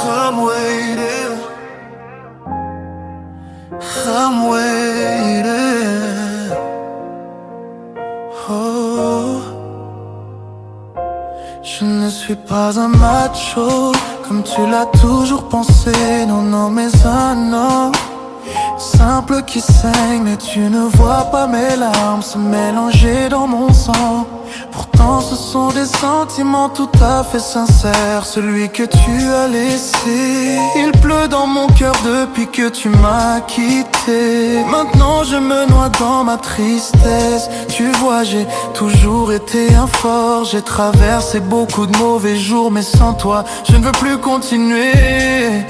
I'm waiting, I'm waiting. Oh, je ne suis pas un macho, comme tu l'as toujours pensé. Non, non, mais un homme simple qui saigne, mais tu ne vois pas mes larmes se mélanger dans mon sang. Pourtant ce sont des sentiments tout à fait sincères, celui que tu as laissé. Il pleut dans mon cœur depuis que tu m'as quitté. Maintenant je me noie dans ma tristesse. Tu vois, j'ai toujours été un fort. J'ai traversé beaucoup de mauvais jours, mais sans toi je ne veux plus continuer.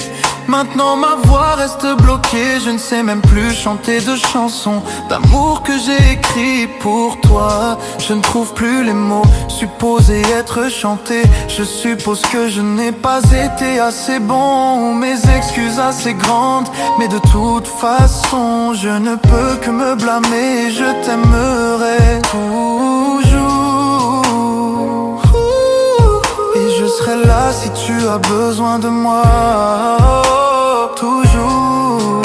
Maintenant ma voix reste bloquée, je ne sais même plus chanter de chansons d'amour que j'ai écrit pour toi. Je ne trouve plus les mots supposés être chantés. Je suppose que je n'ai pas été assez bon, mes excuses assez grandes, mais de toute façon je ne peux que me blâmer. Je t'aimerai toujours, et je serai là si tu as besoin de moi. Toujours.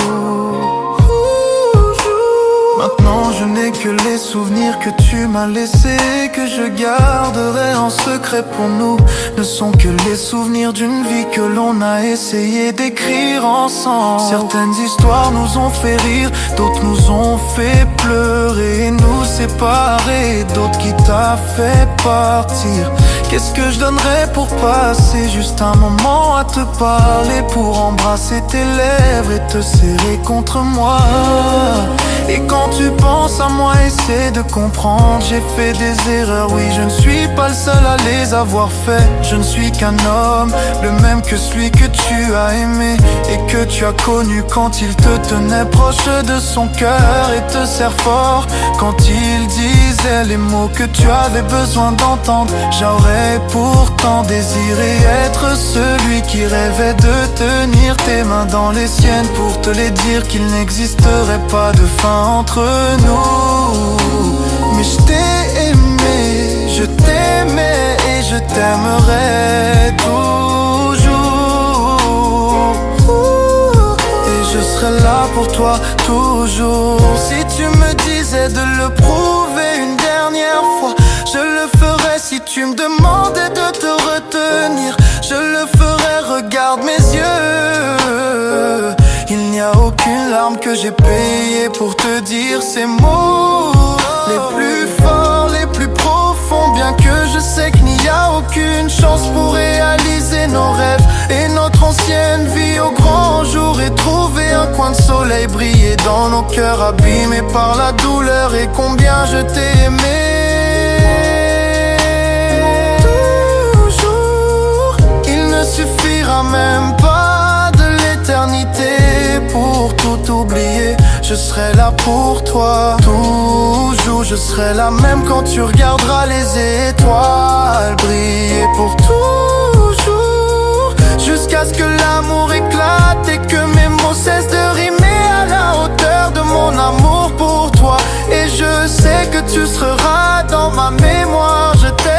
Maintenant je n'ai que les souvenirs que tu m'as laissés, que je garderai en secret pour nous. Ne sont que les souvenirs d'une vie que l'on a essayé d'écrire ensemble. Certaines histoires nous ont fait rire, d'autres nous ont fait pleurer, nous séparer, d'autres qui t'a fait partir. Qu'est-ce que je donnerais pour passer juste un moment à te parler, pour embrasser tes lèvres et te serrer contre moi. Et quand tu penses à moi, essaie de comprendre. J'ai fait des erreurs, oui, je ne suis pas le seul à les avoir fait. Je ne suis qu'un homme, le même que celui que tu as aimé et que tu as connu quand il te tenait proche de son cœur et te serre fort. Quand il disait les mots que tu avais besoin d'entendre, j'aurais pourtant désiré être celui qui rêvait de tenir tes mains dans les siennes pour te les dire qu'il n'existerait pas de fin entre nous. Mais je t'ai aimé, je t'aimais et je t'aimerai toujours. Et je serai là pour toi toujours. Si tu me disais de le prouver une dernière fois, je le ferais. Si tu me demandais de te retenir, je le ferais. Regarde mes yeux, il n'y a aucune larme que j'ai payée pour te dire ces mots. Les plus forts, les plus profonds, bien que je sais qu'il n'y a aucune chance pour réaliser nos rêves et notre ancienne vie au grand jour, et trouver un coin de soleil briller dans nos cœurs abîmés par la douleur. Et combien je t'ai aimé. Suffira même pas de l'éternité pour tout oublier. Je serai là pour toi toujours. Je serai là même quand tu regarderas les étoiles briller pour toujours, jusqu'à ce que l'amour éclate et que mes mots cessent de rimer à la hauteur de mon amour pour toi. Et je sais que tu seras dans ma mémoire. Je t'aimerai.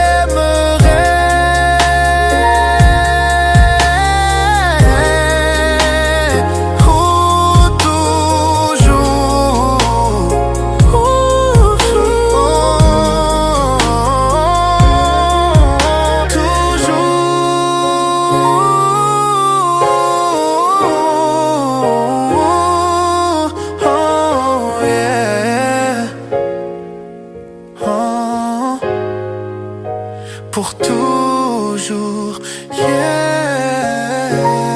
Pour toujours, yeah.